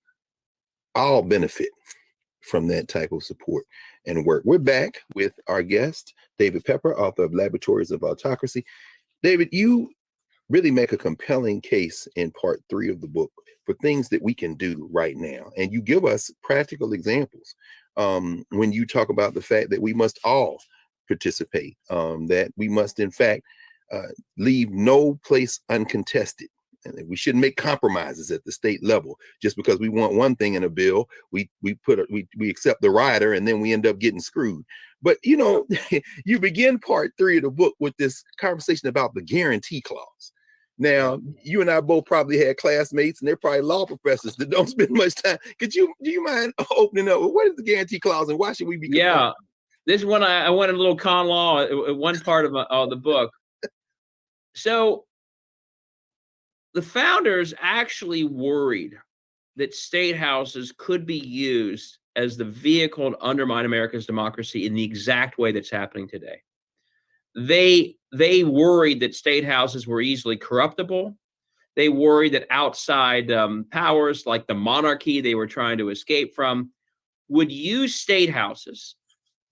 all benefit from that type of support and work. We're back with our guest, David Pepper, author of Laboratories of Autocracy. David, you really make a compelling case in part 3 of the book for things that we can do right now. And you give us practical examples when you talk about the fact that we must all participate, that we must, in fact, leave no place uncontested. And that we shouldn't make compromises at the state level just because we want one thing in a bill. We accept the rider, and then we end up getting screwed. But you begin part 3 of the book with this conversation about the guarantee clause. Now, you and I both probably had classmates, and they're probably law professors that don't spend much time. Do you mind opening up? What is the guarantee clause, and why should we be? Yeah, This one, I went a little con law at one part of the book. So the founders actually worried that state houses could be used as the vehicle to undermine America's democracy in the exact way that's happening today. They worried that state houses were easily corruptible. They worried that outside powers like the monarchy they were trying to escape from would use state houses,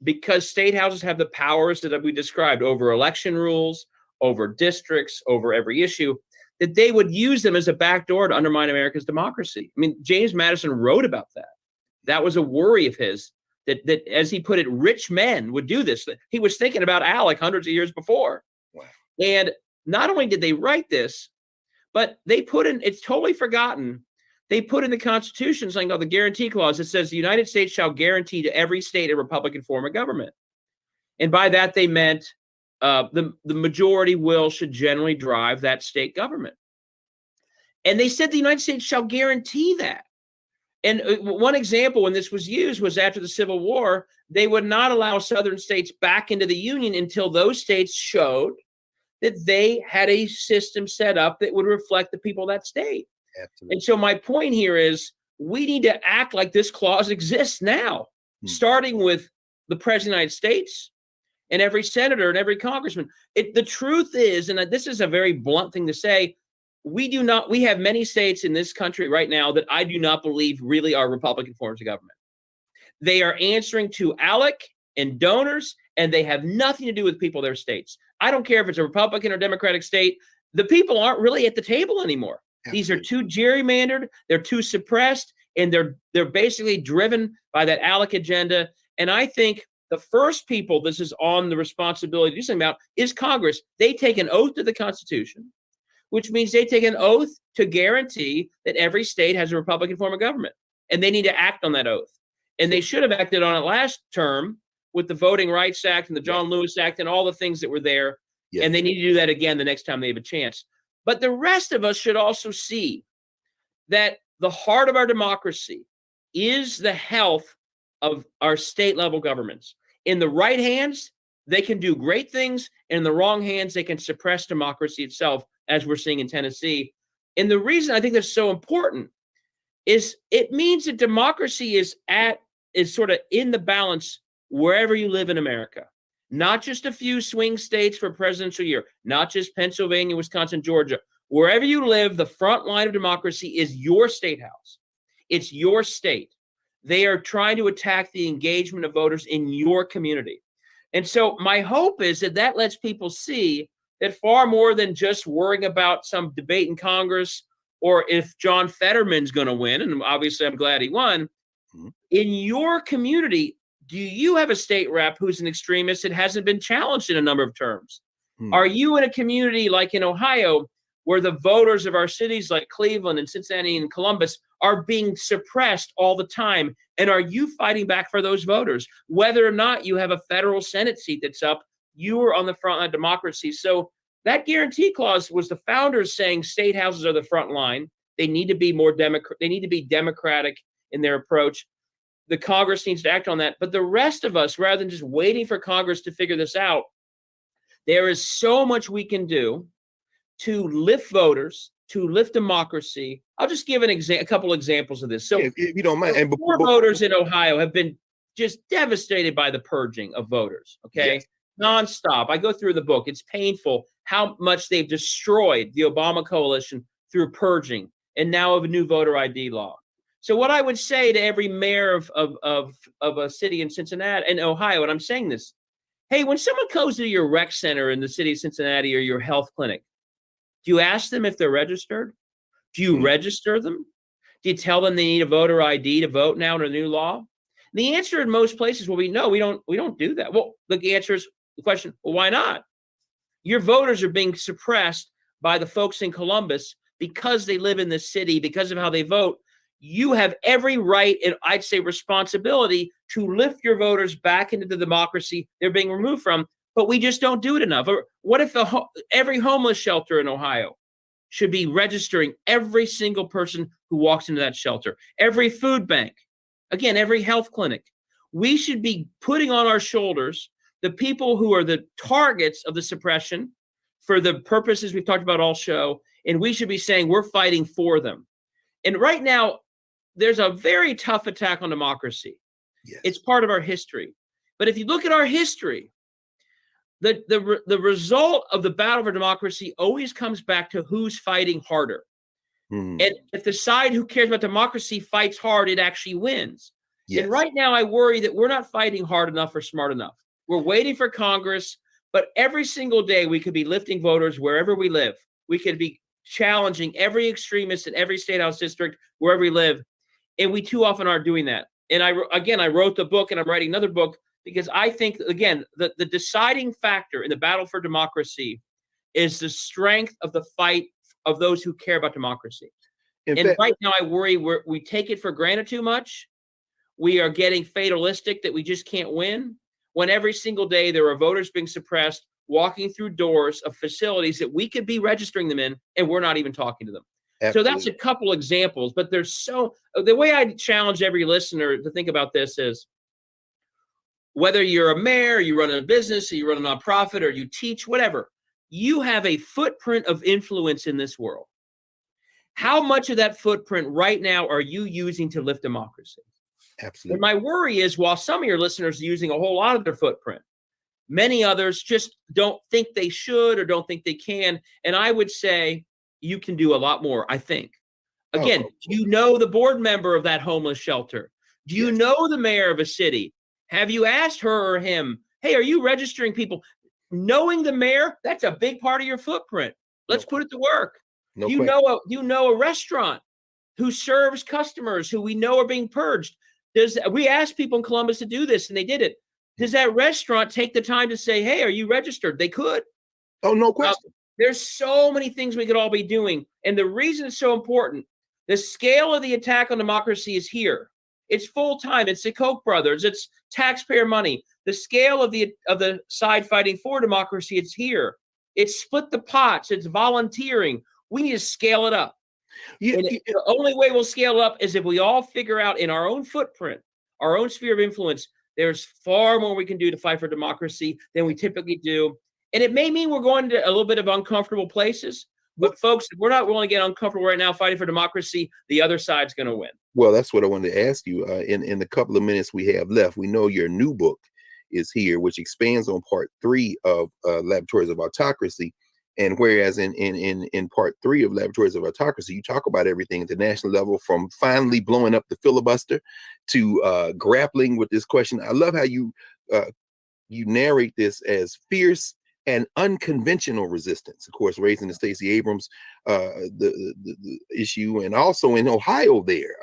because state houses have the powers that we described over election rules, over districts, over every issue, that they would use them as a backdoor to undermine America's democracy. I mean, James Madison wrote about that. That was a worry of his, that as he put it, rich men would do this. He was thinking about ALEC hundreds of years before. Wow. And not only did they write this, but they put in, it's totally forgotten, they put in the Constitution something called the Guarantee Clause that says the United States shall guarantee to every state a Republican form of government. And by that, they meant the majority will should generally drive that state government. And they said the United States shall guarantee that. And one example when this was used was after the Civil War, they would not allow Southern states back into the Union until those states showed that they had a system set up that would reflect the people of that state. Absolutely. And so my point here is we need to act like this clause exists now, starting with the President of the United States and every senator and every congressman. The truth is, and this is a very blunt thing to say, we have many states in this country right now that I do not believe really are Republican forms of government. They are answering to ALEC and donors, and they have nothing to do with people of their states. I don't care if it's a Republican or Democratic state. The people aren't really at the table anymore. Absolutely. These are too gerrymandered, they're too suppressed, and they're basically driven by that ALEC agenda. And I think the first people this is on the responsibility to do something about is Congress. They take an oath to the Constitution, which means they take an oath to guarantee that every state has a Republican form of government. And they need to act on that oath. And they should have acted on it last term with the Voting Rights Act and the John Lewis Act and all the things that were there. Yes. And they need to do that again the next time they have a chance. But the rest of us should also see that the heart of our democracy is the health of our state level governments. In the right hands, they can do great things. And in the wrong hands, they can suppress democracy itself, as we're seeing in Tennessee. And the reason I think that's so important is it means that democracy is sort of in the balance wherever you live in America. Not just a few swing states for presidential year, not just Pennsylvania, Wisconsin, Georgia. Wherever you live, the front line of democracy is your state house. It's your state. They are trying to attack the engagement of voters in your community. And so my hope is that that lets people see that far more than just worrying about some debate in Congress or if John Fetterman's going to win, and obviously I'm glad he won, in your community, do you have a state rep who's an extremist that hasn't been challenged in a number of terms? Are you in a community like in Ohio where the voters of our cities like Cleveland and Cincinnati and Columbus are being suppressed all the time? And are you fighting back for those voters? Whether or not you have a federal Senate seat that's up, you are on the front line of democracy. So that guarantee clause was the founders saying state houses are the front line. They need to be more they need to be democratic in their approach. The Congress needs to act on that. But the rest of us, rather than just waiting for Congress to figure this out, there is so much we can do to lift voters, to lift democracy. I'll just give a couple examples of this. So if you don't mind, and four voters in Ohio have been just devastated by the purging of voters, okay? Yes. Nonstop. I go through the book. It's painful how much they've destroyed the Obama coalition through purging and now of a new voter ID law. So what I would say to every mayor of a city in Cincinnati and Ohio, and I'm saying this, hey, when someone goes to your rec center in the city of Cincinnati or your health clinic, do you ask them if they're registered? Do you register them? Do you tell them they need a voter ID to vote now under a new law? The answer in most places will be no, we don't do that. Well, the answer is the question, well, why not? Your voters are being suppressed by the folks in Columbus because they live in this city, because of how they vote. You have every right and I'd say responsibility to lift your voters back into the democracy they're being removed from, but we just don't do it enough. Or what if every homeless shelter in Ohio should be registering every single person who walks into that shelter? Every food bank, again, every health clinic. We should be putting on our shoulders the people who are the targets of the suppression for the purposes we've talked about all show, and we should be saying we're fighting for them. And right now, there's a very tough attack on democracy. Yes. It's part of our history. But if you look at our history, the result of the battle for democracy always comes back to who's fighting harder. And if the side who cares about democracy fights hard, it actually wins. Yes. And right now, I worry that we're not fighting hard enough or smart enough. We're waiting for Congress, but every single day we could be lifting voters wherever we live. We could be challenging every extremist in every state house district wherever we live, and we too often aren't doing that. And I wrote the book, and I'm writing another book because I think, again, the deciding factor in the battle for democracy is the strength of the fight of those who care about democracy. And right now, I worry we take it for granted too much. We are getting fatalistic that we just can't win, when every single day there are voters being suppressed, walking through doors of facilities that we could be registering them in, and we're not even talking to them. Absolutely. So that's a couple examples, but the way I challenge every listener to think about this is, whether you're a mayor, you run a business, or you run a nonprofit, or you teach, whatever, you have a footprint of influence in this world. How much of that footprint right now are you using to lift democracy? Absolutely. And my worry is, while some of your listeners are using a whole lot of their footprint, many others just don't think they should or don't think they can. And I would say you can do a lot more, I think. Again, do you know the board member of that homeless shelter? Do you know the mayor of a city? Have you asked her or him, hey, are you registering people? Knowing the mayor, that's a big part of your footprint. Let's put it to work. Do you know a restaurant who serves customers who we know are being purged? We asked people in Columbus to do this, and they did it. Does that restaurant take the time to say, hey, are you registered? They could. Oh, no question. There's so many things we could all be doing. And the reason it's so important, the scale of the attack on democracy is here. It's full time. It's the Koch brothers. It's taxpayer money. The scale of the side fighting for democracy, it's here. It's split the pots. It's volunteering. We need to scale it up. The only way we'll scale up is if we all figure out in our own footprint, our own sphere of influence, there's far more we can do to fight for democracy than we typically do. And it may mean we're going to a little bit of uncomfortable places, but folks, if we're not willing to get uncomfortable right now fighting for democracy, the other side's going to win. Well, that's what I wanted to ask you. In the couple of minutes we have left, we know your new book is here, which expands on part 3 of Laboratories of Autocracy. And whereas in part 3 of Laboratories of Autocracy, you talk about everything at the national level, from finally blowing up the filibuster to grappling with this question. I love how you narrate this as fierce and unconventional resistance. Of course, raising the Stacey Abrams the issue, and also in Ohio there.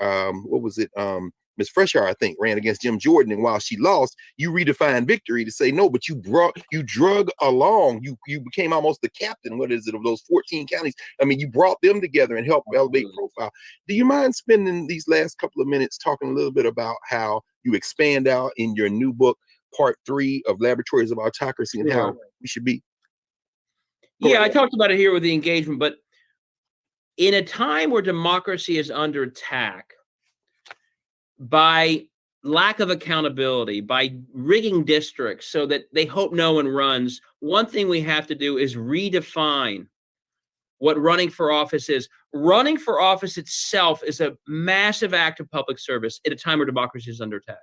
What was it? Ms. Freshour, I think, ran against Jim Jordan, and while she lost, you redefined victory to say no, but you drug along, you became almost the captain, of those 14 counties. I mean, you brought them together and helped elevate profile. Do you mind spending these last couple of minutes talking a little bit about how you expand out in your new book, part 3 of Laboratories of Autocracy, and how we should be? I talked about it here with the engagement, but in a time where democracy is under attack by lack of accountability, by rigging districts so that they hope no one runs, one thing we have to do is redefine what running for office is. Running for office itself is a massive act of public service at a time where democracy is under attack.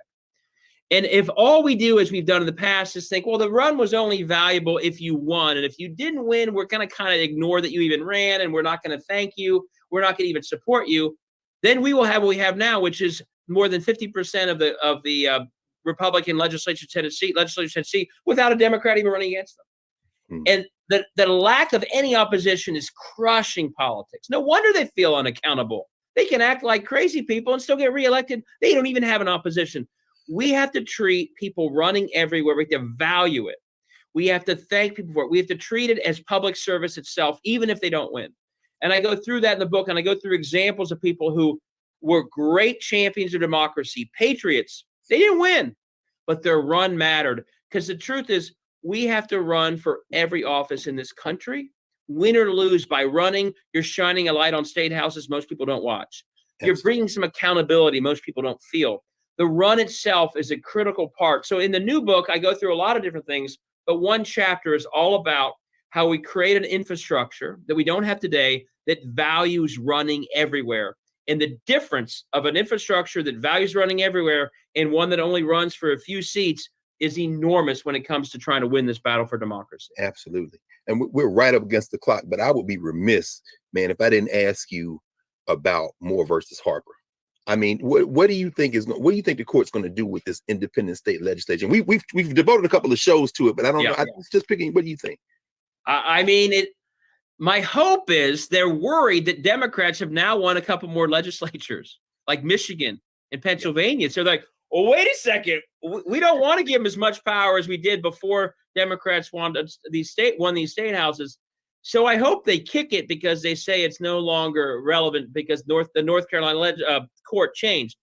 And if all we do, as we've done in the past, is think, well, the run was only valuable if you won, and if you didn't win, we're going to kind of ignore that you even ran, and we're not going to thank you, we're not going to even support you, then we will have what we have now, which is more than 50% of the Republican legislature Tennessee without a Democrat even running against them. And the lack of any opposition is crushing politics. No wonder they feel unaccountable. They can act like crazy people and still get reelected. They don't even have an opposition. We have to treat people running everywhere. We have to value it. We have to thank people for it. We have to treat it as public service itself, even if they don't win. And I go through that in the book, and I go through examples of people who were great champions of democracy, patriots. They didn't win, but their run mattered. Because the truth is, we have to run for every office in this country. Win or lose, by running, you're shining a light on state houses most people don't watch. You're bringing some accountability most people don't feel. the run itself is a critical part. So in the new book, I go through a lot of different things, but one chapter is all about how we create an infrastructure that we don't have today that values running everywhere. And the difference of an infrastructure that values running everywhere and one that only runs for a few seats is enormous when it comes to trying to win this battle for democracy. Absolutely. And we're right up against the clock, but I would be remiss, man, if I didn't ask you about Moore versus Harper. I mean, what do you think what do you think the court's going to do with this independent state legislation? We've devoted a couple of shows to it, but I don't know. I was just picking. What do you think? I mean, my hope is they're worried that Democrats have now won a couple more legislatures, like Michigan and Pennsylvania. So they're like, well, wait a second. We don't want to give them as much power as we did before Democrats won these state houses. So I hope they kick it because they say it's no longer relevant because the North Carolina court changed.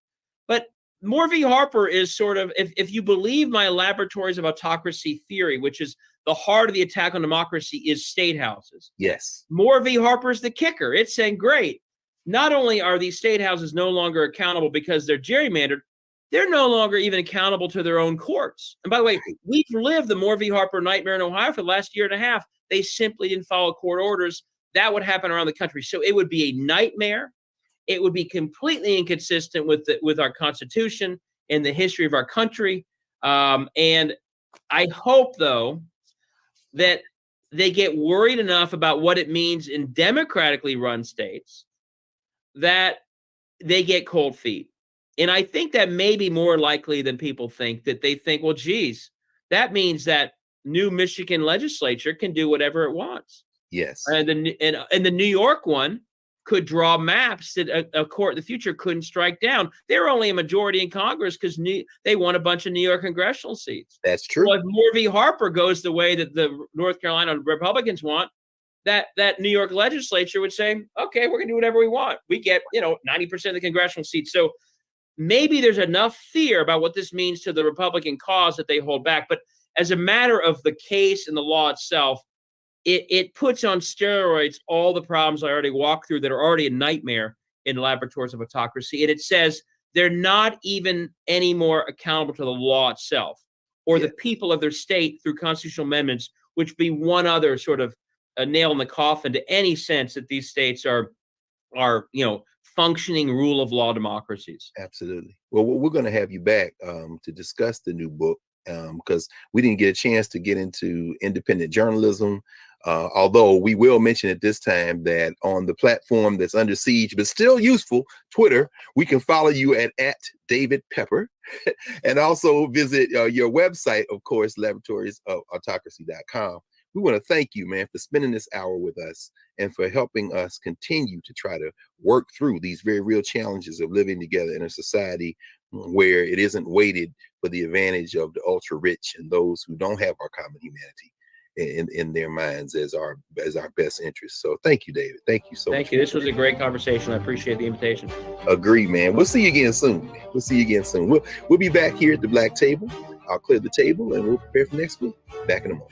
But Moore v. Harper is sort of, if you believe my Laboratories of Autocracy theory, which is the heart of the attack on democracy is state houses. Yes. Moore v. Harper is the kicker. It's saying, great, not only are these state houses no longer accountable because they're gerrymandered, they're no longer even accountable to their own courts. And by the way, we've lived the Moore v. Harper nightmare in Ohio for the last year and a half. They simply didn't follow court orders. That would happen around the country. So it would be a nightmare. It would be completely inconsistent with our Constitution and the history of our country. And I hope, though, that they get worried enough about what it means in democratically run states that they get cold feet. And I think that may be more likely than people think, that they think, well, geez, that means that new Michigan legislature can do whatever it wants. Yes. And the New York one could draw maps that a court in the future couldn't strike down. They're only a majority in Congress because they won a bunch of New York congressional seats. That's true. Well, if Moore v. Harper goes the way that the North Carolina Republicans want, that New York legislature would say, okay, we're going to do whatever we want. We get, 90% of the congressional seats. So maybe there's enough fear about what this means to the Republican cause that they hold back. But as a matter of the case and the law itself, it puts on steroids all the problems I already walked through that are already a nightmare in Laboratories of Autocracy. And it says they're not even any more accountable to the law itself or the people of their state through constitutional amendments, which be one other sort of a nail in the coffin to any sense that these states are functioning rule of law democracies. Absolutely. Well, we're going to have you back to discuss the new book because we didn't get a chance to get into independent journalism. Although we will mention at this time that on the platform that's under siege, but still useful, Twitter, we can follow you at David Pepper and also visit your website, of course, laboratories.autocracy.com. We want to thank you, man, for spending this hour with us and for helping us continue to try to work through these very real challenges of living together in a society where it isn't weighted for the advantage of the ultra rich and those who don't have our common humanity in their minds as our best interest. So thank you, David. Thank you so much. Thank you. This was a great conversation. I appreciate the invitation. Agree, man. We'll see you again soon. We'll be back here at the Black Table. I'll clear the table and we'll prepare for next week. Back in a moment.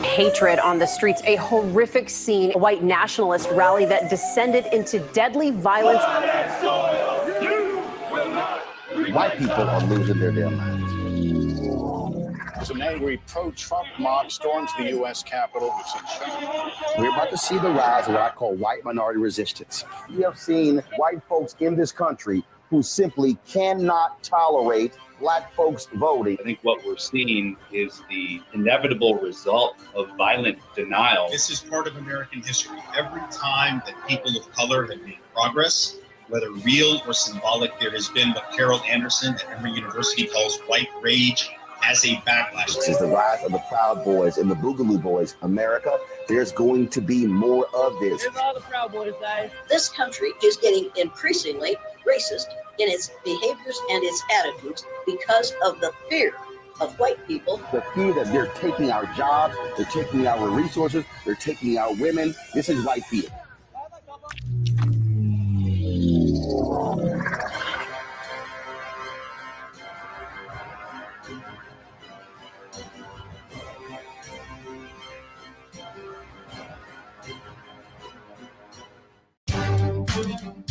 Hatred on the streets, a horrific scene, a white nationalist rally that descended into deadly violence. White people are losing their damn minds. An angry pro-Trump mob storms the U.S. Capitol. We're about to see the rise of what I call white minority resistance. We have seen white folks in this country who simply cannot tolerate Black folks voting. I think what we're seeing is the inevitable result of violent denial. This is part of American history. Every time that people of color have made progress, whether real or symbolic, there has been what Carol Anderson at Emory University calls white rage as a backlash. This is the rise of the Proud Boys and the Boogaloo Boys. America, there's going to be more of this. Here's all the Proud Boys, guys. This country is getting increasingly racist in its behaviors and its attitudes because of the fear of white people. The fear that they're taking our jobs, they're taking our resources, they're taking our women. This is white fear. Welcome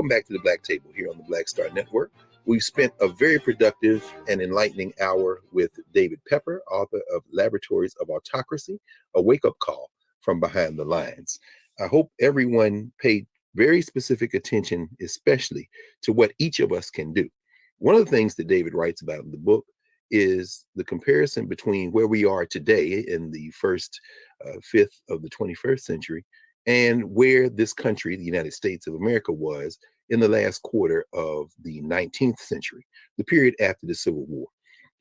back to the Black Table here on the Black Star Network. We've spent a very productive and enlightening hour with David Pepper, author of Laboratories of Autocracy, a wake-up call from behind the lines. I hope everyone paid very specific attention, especially to what each of us can do. One of the things that David writes about in the book is the comparison between where we are today in the first fifth of the 21st century and where this country, the United States of America, was in the last quarter of the 19th century, the period after the Civil War.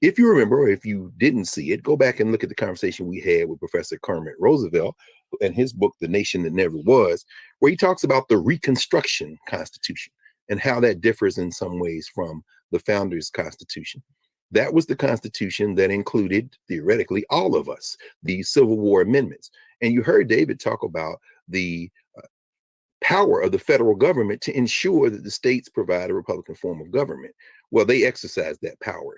If you remember, or if you didn't see it, go back and look at the conversation we had with Professor Kermit Roosevelt and his book, The Nation That Never Was, where he talks about the Reconstruction Constitution and how that differs in some ways from the Founders' Constitution. That was the Constitution that included, theoretically, all of us, the Civil War amendments. And you heard David talk about the power of the federal government to ensure that the states provide a Republican form of government. Well, they exercised that power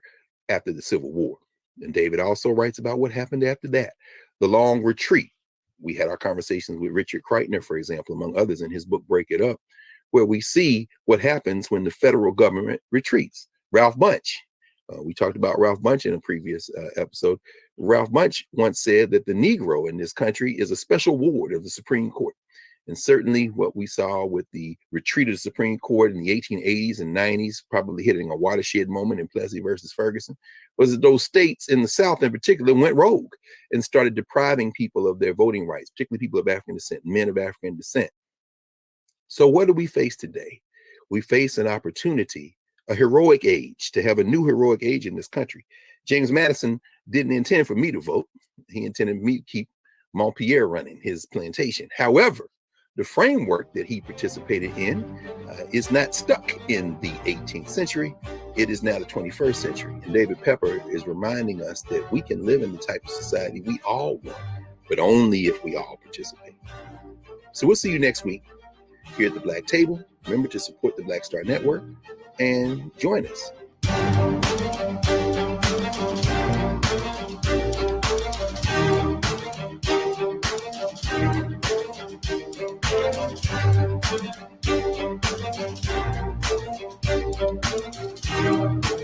after the Civil War. And David also writes about what happened after that, the long retreat. We had our conversations with Richard Kreitner, for example, among others, in his book, Break It Up, where we see what happens when the federal government retreats. Ralph Bunche, we talked about Ralph Bunche in a previous episode. Ralph Bunche once said that the Negro in this country is a special ward of the Supreme Court. And certainly what we saw with the retreat of the Supreme Court in the 1880s and 90s, probably hitting a watershed moment in Plessy versus Ferguson, was that those states in the South in particular went rogue and started depriving people of their voting rights, particularly people of African descent, men of African descent. So what do we face today? We face an opportunity, a heroic age, to have a new heroic age in this country. James Madison didn't intend for me to vote. He intended me to keep Montpelier running his plantation. However, the framework that he participated in is not stuck in the 18th century. It is now the 21st century. And David Pepper is reminding us that we can live in the type of society we all want, but only if we all participate. So we'll see you next week here at the Black Table. Remember to support the Black Star Network and join us. Thank you.